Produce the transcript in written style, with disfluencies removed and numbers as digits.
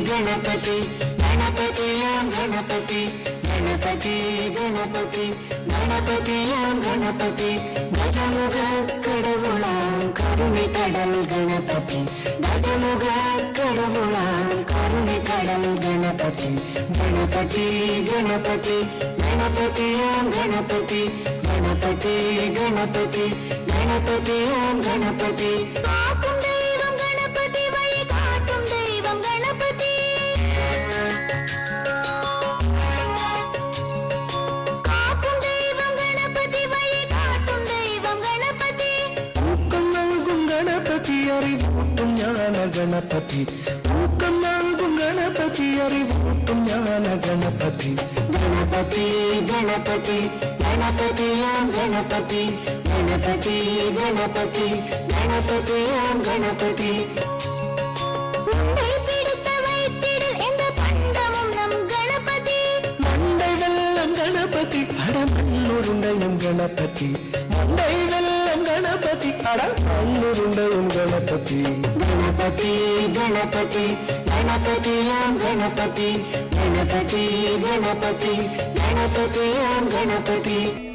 गणपति गणपतियां गणपति गणपति गणपति गणपतियां गणपति गजमुख கடவுளாம் கருணை கடல் गणपति गजमुख கடவுளாம் கருணை கடல் गणपति गणपति गणपति गणपतियां गणपति गणपति गणपति गणपतियां गणपति அறிவூட்டும் ஞான கணபதி ஊக்கம் நான்கும் கணபதி அறிவூட்டும் ஞான கணபதி गणपति गणपति गणपतियां गणपति गणपति गणपति गणपतियां गणपति गणपति अड़मल्लुरुंडयम गणपति मंडई वेल्लम गणपति अड़मल्लुरुंडयम गणपति गणपति गणपति गणपतियां गणपति गणपति गणपति गणपतियां गणपति